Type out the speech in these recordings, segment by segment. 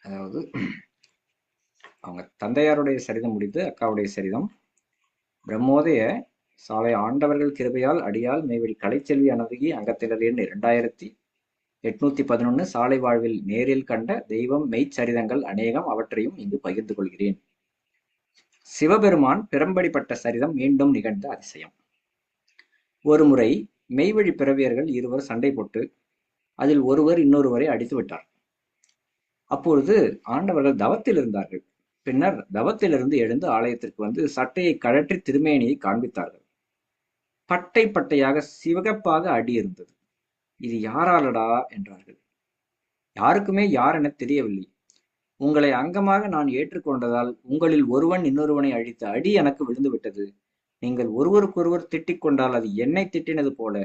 அதாவது அவங்க தந்தையாருடைய சரிதம் முடிந்து அக்காவுடைய சரிதம். பிரம்மோதய சாலை ஆண்டவர்கள் கிருபையால் அடியால் மேவடி கலைச்செல்வி அனதுகி அங்கத்தினரின் 2811 சாலை வாழ்வில் நேரில் கண்ட தெய்வம் மெய்ச்சரிதங்கள் அநேகம், அவற்றையும் இங்கு பகிர்ந்து கொள்கிறேன். சிவபெருமான் பிறம்படிப்பட்ட சரிதம் மீண்டும் நிகழ்ந்த அதிசயம். ஒரு முறை மெய்வழி பிறவியர்கள் இருவர் சண்டை போட்டு அதில் ஒருவர் இன்னொருவரை அடித்து விட்டார். அப்பொழுது ஆண்டவர்கள் தவத்தில் இருந்தார்கள். பின்னர் தவத்திலிருந்து எழுந்து ஆலயத்திற்கு வந்து சட்டையை கழற்றி திருமேனியை காண்பித்தார்கள். பட்டை பட்டையாக சிவகப்பாக அடி இருந்தது. இது யாராலடா என்றார்கள். யாருக்குமே யார் என தெரியவில்லை. உங்களை அங்கமாக நான் ஏற்றுக்கொண்டதால் உங்களில் ஒருவன் இன்னொருவனை அழித்த அடி எனக்கு விழுந்து விட்டது. நீங்கள் ஒருவருக்கொருவர் திட்டிக் கொண்டால் அது என்னை திட்டினது போல,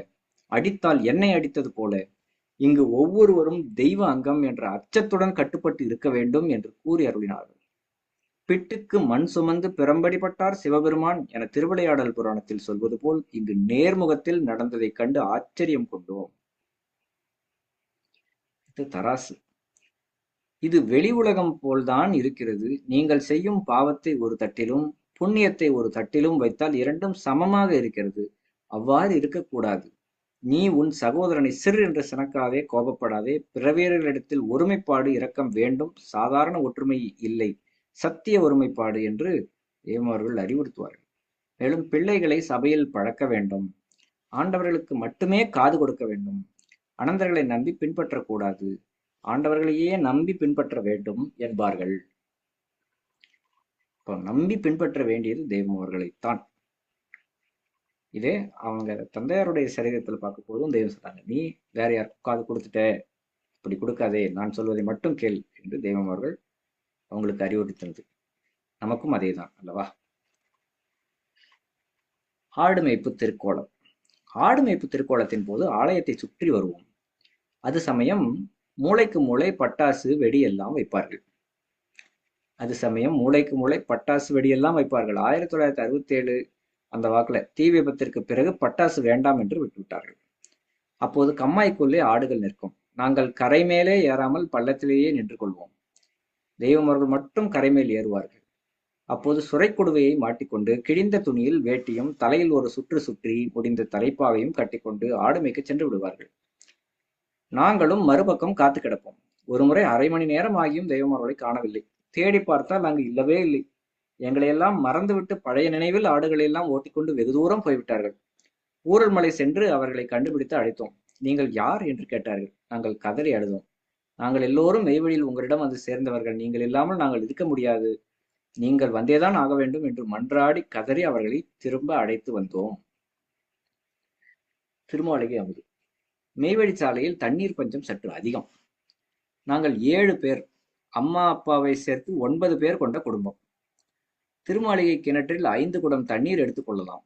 அடித்தால் என்னை அடித்தது போல, இங்கு ஒவ்வொருவரும் தெய்வ அங்கம் என்ற அச்சத்துடன் கட்டுப்பட்டு இருக்க வேண்டும் என்று கூறி அருளினார்கள். பிட்டுக்கு மண் சுமந்து பிறம்படிப்பட்டார் சிவபெருமான் என திருவிளையாடல் புராணத்தில் சொல்வது போல் இங்கு நேர்முகத்தில் நடந்ததைக் கண்டு ஆச்சரியம் கொண்டோம். இது தராசு. இது வெளி உலகம் போல்தான் இருக்கிறது. நீங்கள் செய்யும் பாவத்தை ஒரு தட்டிலும் புண்ணியத்தை ஒரு தட்டிலும் வைத்தால் இரண்டும் சமமாக இருக்கிறது. அவ்வாறு இருக்கக்கூடாது. நீ உன் சகோதரனை சிறு என்று சினக்காதே, கோபப்படாதே. பிறவியர்களிடத்தில் ஒருமைப்பாடு இரக்கம் வேண்டும், சாதாரண ஒற்றுமை இல்லை, சத்திய ஒருமைப்பாடு என்று தேவர்கள் அறிவுறுத்துவார்கள். மேலும் பிள்ளைகளை சபையில் பழக்க வேண்டும். ஆண்டவர்களுக்கு மட்டுமே காது கொடுக்க வேண்டும். அனந்தர்களை நம்பி பின்பற்றக்கூடாது. ஆண்டவர்களையே நம்பி பின்பற்ற வேண்டும் என்பார்கள். இப்போ நம்பி பின்பற்ற வேண்டியது தெய்வம் அவர்களைத்தான். இதே அவங்க தந்தையாருடைய சரீரத்தில் பார்க்க போதும் தெய்வம் சொல்றாங்க, நீ வேற யாருக்கு காது கொடுத்துட்ட, இப்படி கொடுக்காதே, நான் சொல்வதை மட்டும் கேள் என்று தெய்வம் அவர்கள் அவங்களுக்கு அறிவுறுத்தினது. நமக்கும் அதே தான் அல்லவா? ஆடு மேய்ப்பு திருக்கோலம். ஆடு மேய்ப்பு திருக்கோலத்தின் போது ஆலயத்தை சுற்றி வருவோம். அது சமயம் மூளைக்கு மூளை பட்டாசு வெடி எல்லாம் வைப்பார்கள். மூளைக்கு மூளை பட்டாசு வெடியெல்லாம் வைப்பார்கள். 1967 அந்த வாக்குல தீ விபத்திற்கு பிறகு பட்டாசு வேண்டாம் என்று விட்டுவிட்டார்கள். அப்போது கம்மாய்க்குள்ளே ஆடுகள் நிற்கும். நாங்கள் கரை மேலே ஏறாமல் பள்ளத்திலேயே நின்று கொள்வோம். தெய்வம் அவர்கள் மட்டும் கரை மேல் ஏறுவார்கள். அப்போது சுரைக்குடுவையை மாட்டிக்கொண்டு கிழிந்த துணியில் வேட்டியும் தலையில் ஒரு சுற்று சுற்றி முடிந்த தலைப்பாவையும் கட்டிக்கொண்டு ஆடு மேய்க்க சென்று விடுவார்கள். நாங்களும் மறுபக்கம் காத்து கிடப்போம். ஒருமுறை அரை மணி நேரம் ஆகியும் தெய்வம் அவர்களை காணவில்லை. தேடி பார்த்தால் அங்கு இல்லவே இல்லை. எங்களையெல்லாம் மறந்துவிட்டு பழைய நினைவில் ஆடுகளை எல்லாம் ஓட்டிக்கொண்டு வெகு தூரம் போய்விட்டார்கள். ஊரல் மலை சென்று அவர்களை கண்டுபிடித்து அழைத்தோம். நீங்கள் யார் என்று கேட்டார்கள். நாங்கள் கதறி அழுதோம். நாங்கள் எல்லோரும் மெய்வழியில் உங்களிடம் வந்து சேர்ந்தவர்கள். நீங்கள் இல்லாமல் நாங்கள் இருக்க முடியாது. நீங்கள் வந்தேதான் ஆக வேண்டும் என்று மன்றாடி கதறி அவர்களை திரும்ப அழைத்து வந்தோம். திருமாளிகை அமுது. மெய்வழி சாலையில் தண்ணீர் பஞ்சம் சற்று அதிகம். நாங்கள் 7 பேர், அம்மா அப்பாவை சேர்த்து 9 பேர் கொண்ட குடும்பம். திருமாளிகை கிணற்றில் 5 குடம் தண்ணீர் எடுத்துக் கொள்ளலாம்.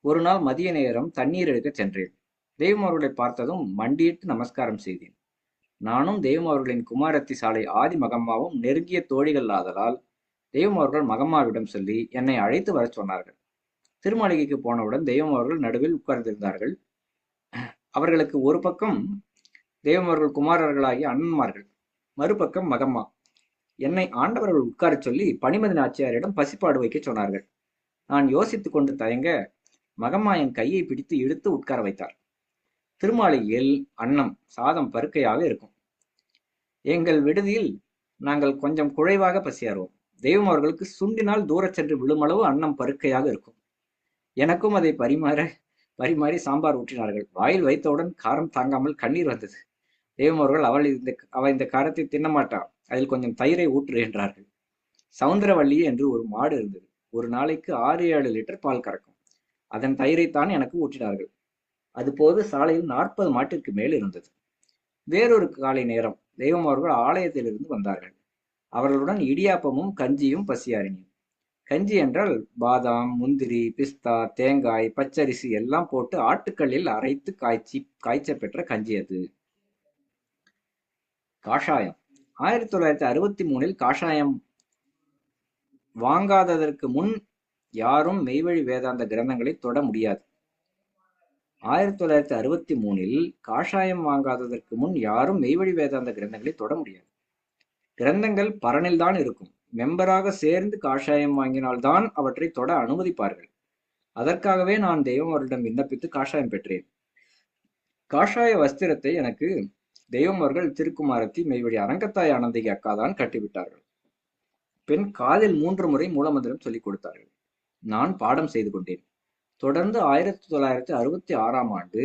ஒரு நாள் மதிய நேரம் தண்ணீர் எடுக்க சென்றேன். தெய்வம் அவர்களை பார்த்ததும் மண்டியிட்டு நமஸ்காரம் செய்தேன். நானும் தெய்வம் அவர்களின் குமாரத்தி சாலை ஆதி மகம்மாவும் நெருங்கிய தோழிகள் ஆதலால் தெய்வம் அவர்கள் மகம்மாவிடம் சொல்லி என்னை அழைத்து வர சொன்னார்கள். திருமாளிகைக்கு போனவுடன் தெய்வம் அவர்கள் நடுவில் உட்கார்ந்திருந்தார்கள். அவர்களுக்கு ஒரு பக்கம் தெய்வம் அவர்கள் குமாரர்களாகிய அண்ணன்மார்கள், மறுபக்கம் மகம்மா. என்னை ஆண்டவர்கள் உட்காரச் சொல்லி பனிமதி நாச்சியாரிடம் பசிப்பாடு வைக்க சொன்னார்கள். நான் யோசித்துக் கொண்டு தயங்க மகம்மா என் கையை பிடித்து இழுத்து உட்கார வைத்தார். திருமாளிகையில் அன்னம் சாதம் பருக்கையாக இருக்கும். எங்கள் விடுதியில் நாங்கள் கொஞ்சம் குழைவாக பசியாறுவோம். தெய்வம் அவர்களுக்கு சுண்டினால் தூரச் சென்று விழுமளவு அன்னம் பருக்கையாக இருக்கும். எனக்கும் அதை பரிமாறி சாம்பார் ஊற்றினார்கள். வாயில் வைத்தவுடன் காரம் தாங்காமல் கண்ணீர் வந்தது. தெய்வம் அவர்கள் அவள் இந்த காரத்தை தின்னமாட்டாள், அதில் கொஞ்சம் தயிரை ஊற்று என்றார்கள். சவுந்தரவள்ளி என்று ஒரு மாடு இருந்தது. ஒரு நாளைக்கு 6-7 லிட்டர் பால் கறக்கும். அதன் தயிரைத்தான் எனக்கு ஊற்றினார்கள். அதுபோது சாலையில் 40 மாட்டிற்கு மேல் இருந்தது. வேறொரு காலை நேரம் தெய்வம் அவர்கள் ஆலயத்திலிருந்து வந்தார்கள். அவர்களுடன் இடியாப்பமும் கஞ்சியும் பசியாறினேன். கஞ்சி என்றால் பாதாம், முந்திரி, பிஸ்தா, தேங்காய், பச்சரிசி எல்லாம் போட்டு ஆட்டுக்கல்லில் அரைத்து காய்ச்ச பெற்ற கஞ்சி அது. காஷாயம். 1963 காஷாயம் வாங்காததற்கு முன் யாரும் மெய்வழி வேதாந்த கிரந்தங்களை தொட முடியாது. 1963 காஷாயம் வாங்காததற்கு முன் யாரும் மெய்வழி வேதாந்த கிரந்தங்களை தொட முடியாது. கிரந்தங்கள் பரனில்தான் இருக்கும். மெம்பராக சேர்ந்து காஷாயம் வாங்கினால்தான் அவற்றை தொட அனுமதிப்பார்கள். அதற்காகவே நான் தெய்வம் அவர்களிடம் விண்ணப்பித்து காஷாயம் பெற்றேன். காஷாய வஸ்திரத்தை எனக்கு தெய்வம் அவர்கள் திருக்குமாரத்தி மெய்வழி அரங்கத்தாய் ஆனந்திக்கு அக்காதான் கட்டிவிட்டார்கள். பின் காதில் 3 முறை மூலமந்திரம் சொல்லிக் கொடுத்தார்கள். நான் பாடம் செய்து கொண்டேன். தொடர்ந்து 1966ஆம் ஆண்டு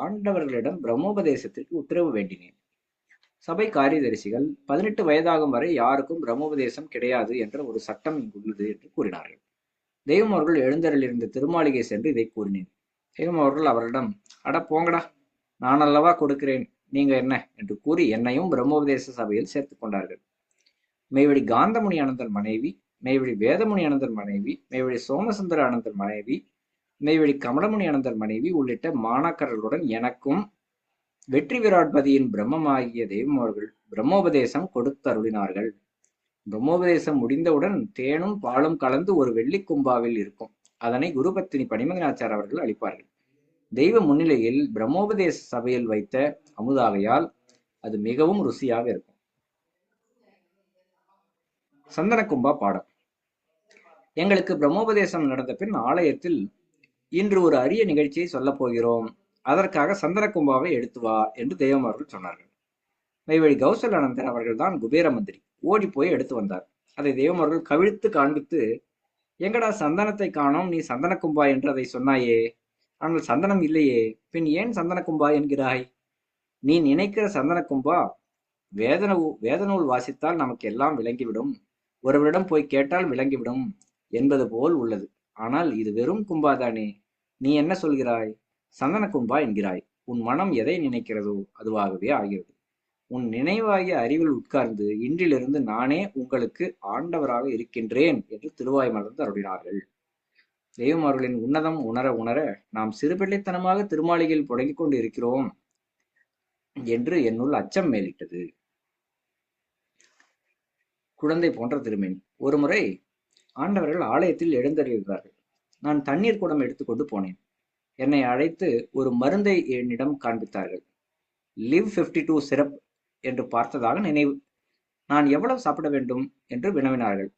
ஆண்டவர்களிடம் பிரம்மோபதேசத்திற்கு உத்தரவு வேண்டினேன். சபை காரியதரிசிகள் 18 வயதாகும் வரை யாருக்கும் பிரம்மோபதேசம் கிடையாது என்ற ஒரு சட்டம் இங்குள்ளது என்று கூறினார்கள். தெய்வம் அவர்கள் எழுந்தருளிருந்த திருமாளிகை சென்று இதை கூறினேன். தெய்வம் அவர்கள் அவரிடம், அட போங்கடா, நான் அல்லவா கொடுக்கிறேன், நீங்க என்ன என்று கூறி என்னையும் பிரம்மோபதேச சபையில் சேர்த்துக் கொண்டார்கள். மெய்வழி காந்தமுனி அனந்தர் மனைவி, மெய்வழி வேதமுனி அனந்தர் மனைவி, மெய்வழி சோமசுந்தர அனந்தர் மனைவி, மெய்வழி கமலமுனி அனந்தர் மனைவி உள்ளிட்ட மாணாக்கர்களுடன் எனக்கும் வெற்றி விராட்பதியின் பிரம்மமாகிய தெய்வம் அவர்கள் பிரம்மோபதேசம் கொடுத்தருளினார்கள். பிரம்மோபதேசம் முடிந்தவுடன் தேனும் பாலும் கலந்து ஒரு வெள்ளி கும்பாவில் இருக்கும். அதனை குருபத்தினி பணிமகனாச்சார் அவர்கள் அளிப்பார்கள். தெய்வ முன்னிலையில் பிரம்மோபதேச சபையில் வைத்த அமுதாகையால் அது மிகவும் ருசியாக இருக்கும். சந்தன கும்பா பாடம். எங்களுக்கு பிரம்மோபதேசம் நடந்த பின் ஆலயத்தில் இன்று ஒரு அரிய நிகழ்ச்சியை சொல்லப் போகிறோம், அதற்காக சந்தன கும்பாவை எடுத்து வா என்று தெய்வம் அவர்கள் சொன்னார்கள். மெய்வழி கௌசலானந்தர் அவர்கள் தான் குபேர மந்திரி. ஓடி போய் எடுத்து வந்தார். அதை தெய்வம் அவர்கள் கவிழ்த்து காண்பித்து, எங்கடா சந்தனத்தை காணோம், நீ சந்தன கும்பா என்று அதை சொன்னாயே, ஆனால் சந்தனம் இல்லையே, பின் ஏன் சந்தன கும்பா என்கிறாய்? நீ நினைக்கிற சந்தன கும்பா வேதநூல் வாசித்தால் நமக்கு எல்லாம் விளங்கிவிடும், ஒருவரிடம் போய் கேட்டால் விளங்கிவிடும் என்பது போல் உள்ளது. ஆனால் இது வெறும் கும்பாதானே. நீ என்ன சொல்கிறாய்? சந்தன கும்பா என்கிறாய். உன் மனம் எதை நினைக்கிறதோ அதுவாகவே ஆகிறது. உன் நினைவாகிய அறிவில் உட்கார்ந்து இன்றிலிருந்து நானே உங்களுக்கு ஆண்டவராக இருக்கின்றேன் என்று திருவாய் மலர்ந்து அருளினார்கள். தெய்வம் அவர்களின் உன்னதம் உணர உணர நாம் சிறுபிள்ளைத்தனமாக திருமாளிகையில் புடங்கிக் கொண்டு இருக்கிறோம் என்று என்னுள் அச்சம் மேலிட்டது. குழந்தை போன்ற திருமேனி. ஒருமுறை ஆண்டவர்கள் ஆலயத்தில் எழுந்தருளியிருந்தார்கள். நான் தண்ணீர் குடம் எடுத்துக்கொண்டு போனேன். என்னை அழைத்து ஒரு மருந்தை என்னிடம் காண்பித்தார்கள். லிவ் 52 சிரப் என்று பார்த்ததாக நினைவு. நான் எவ்வளவு சாப்பிட வேண்டும் என்று வினவினார்கள்.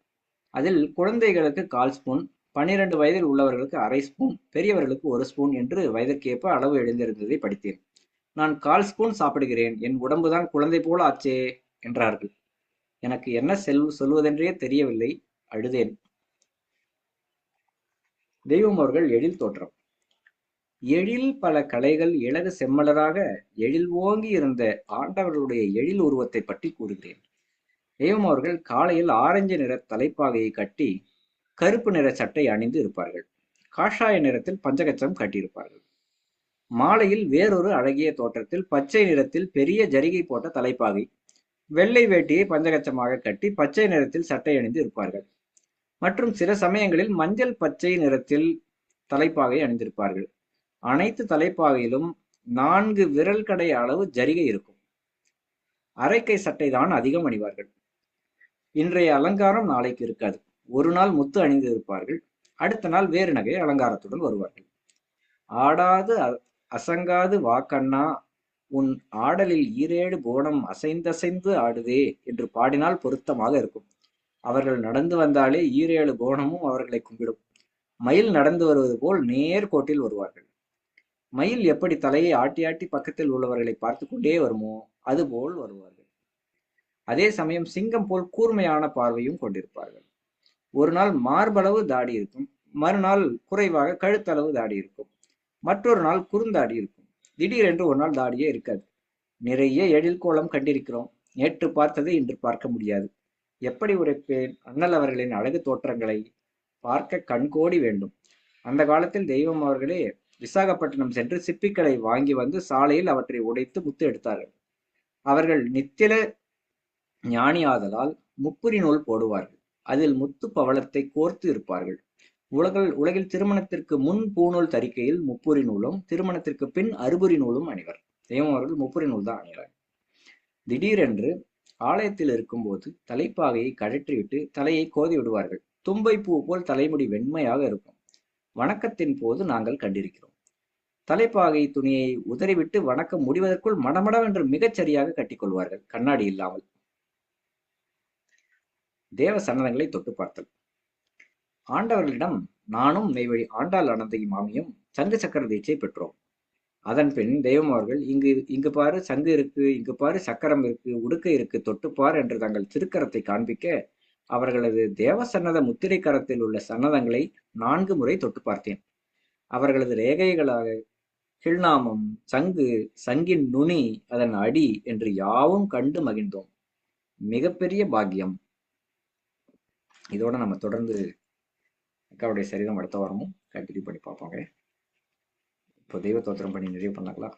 அதில் குழந்தைகளுக்கு 1/4 ஸ்பூன், 12 வயதில் உள்ளவர்களுக்கு 1/2 ஸ்பூன், பெரியவர்களுக்கு 1 ஸ்பூன் என்று வயதிற்கேற்ப அளவு எழுந்திருந்ததை படித்தேன். நான் 1/4 ஸ்பூன் சாப்பிடுகிறேன், என் உடம்புதான் குழந்தை போல ஆச்சே என்றார்கள். எனக்கு என்ன சொல்வதென்றே தெரியவில்லை. அழுதேன். தெய்வம் அவர்கள் எழில் தோற்றம். எழில் பல கலைகள் இலகு செம்மலராக எழில் ஓங்கி இருந்த ஆண்டவர்களுடைய எழில் உருவத்தை பற்றி கூறுகிறேன். தெய்வம் அவர்கள் காலையில் ஆரஞ்சு நிற தலைப்பாகையை கட்டி கருப்பு நிற சட்டை அணிந்து இருப்பார்கள். காஷாய நிறத்தில் பஞ்சகச்சம் கட்டியிருப்பார்கள். மாலையில் வேறொரு அழகிய தோற்றத்தில் பச்சை நிறத்தில் பெரிய ஜரிகை போட்ட தலைப்பாகை, வெள்ளை வேட்டியை பஞ்சகச்சமாக கட்டி பச்சை நிறத்தில் சட்டை அணிந்து இருப்பார்கள். மற்றும் சில சமயங்களில் மஞ்சள் பச்சை நிறத்தில் தலைப்பாகை அணிந்திருப்பார்கள். அனைத்து தலைப்பாகையிலும் 4 விரல் கடை அளவு ஜரிகை இருக்கும். அரைக்கை சட்டை தான் அதிகம் அணிவார்கள். இன்றைய அலங்காரம் நாளைக்கு இருக்காது. ஒரு நாள் முத்து அணிந்து இருப்பார்கள், அடுத்த நாள் வேறு நகை அலங்காரத்துடன் வருவார்கள். ஆடாது அசங்காது வாக்கண்ணா, உன் ஆடலில் ஈரேடு போனம் அசைந்தசைந்து ஆடுதே என்று பாடினால் பொருத்தமாக இருக்கும். அவர்கள் நடந்து வந்தாலே 7 போனமும் அவர்களை கும்பிடும். மயில் நடந்து வருவது போல் நேர்கோட்டில் வருவார்கள். மயில் எப்படி தலையை ஆட்டி ஆட்டி பக்கத்தில் உள்ளவர்களை பார்த்து கொண்டே வருமோ அதுபோல் வருவார்கள். அதே சமயம் சிங்கம் போல் கூர்மையான பார்வையும் கொண்டிருப்பார்கள். ஒரு நாள் மார்பளவு தாடி இருக்கும், மறுநாள் குறைவாக கழுத்தளவு தாடி இருக்கும், மற்றொரு நாள் குறுந்தாடி இருக்கும். திடீரென்று ஒரு நாள் தாடியே இருக்காது. நிறைய எழில் கோலம் கண்டிருக்கிறோம். நேற்று பார்த்ததை இன்று பார்க்க முடியாது. எப்படி உரைப்பேன்? அண்ணல் அவர்களின் அழகு தோற்றங்களை பார்க்க கண்கோடி வேண்டும். அந்த காலத்தில் தெய்வம் அவர்களே விசாகப்பட்டினம் சென்று சிப்பிக்களை வாங்கி வந்து சாலையில் அவற்றை உடைத்து முத்து எடுத்தார்கள். அவர்கள் நித்தில ஞானியாதலால் முப்புரி நூல் போடுவார்கள். அதில் முத்து பவளத்தை கோர்த்து இருப்பார்கள். உலகில் திருமணத்திற்கு முன் பூநூல் தரிக்கையில் முப்புரி நூலும், திருமணத்திற்கு பின் அறுபுரி நூலும் அணிவர். தெய்வம் அவர்கள் முப்புரி நூல் தான் அணிகிறார். திடீரென்று ஆலயத்தில் இருக்கும்போது தலைப்பாகையை கழற்றிவிட்டு தலையை கோதி விடுவார்கள். தும்பை பூ போல் தலைமுடி வெண்மையாக இருக்கும். வணக்கத்தின் போது நாங்கள் கண்டிருக்கிறோம். தலைப்பாகை துணியை உதறிவிட்டு வணக்கம் முடிவதற்குள் மடமடவென்று மிகச் சரியாக கட்டிக்கொள்வார்கள், கண்ணாடி இல்லாமல். தேவ சன்னதங்களை தொட்டு பார்த்தல். ஆண்டவர்களிடம் நானும் மெய்வழி ஆண்டாள் அனந்தையும் மாமியும் சங்கு சக்கர தீட்சை பெற்றோம். அதன் பின் தெய்வம் அவர்கள் இங்கு பாரு சங்கு இருக்கு, இங்கு பாரு சக்கரம் இருக்கு, உடுக்கை இருக்கு, தொட்டுப்பார் என்று தங்கள் திருக்கரத்தை காண்பிக்க அவர்களது தேவசன்னத முத்திரை கரத்தில் உள்ள சன்னதங்களை 4 முறை தொட்டு பார்த்தேன். அவர்களது ரேகைகளாக கிழ்நாமம், சங்கு, சங்கின் நுனி, அதன் அடி என்று யாவும் கண்டு மகிழ்ந்தோம். மிகப்பெரிய பாக்கியம். இதோட நம்ம தொடர்ந்து அக்காவுடைய சரிதம் அடுத்த வாரமும் கண்டினியூ பண்ணி பார்ப்போங்க. இப்போ தெய்வ தோத்திரம் பண்ணி நிறைவு பண்ணாங்களா?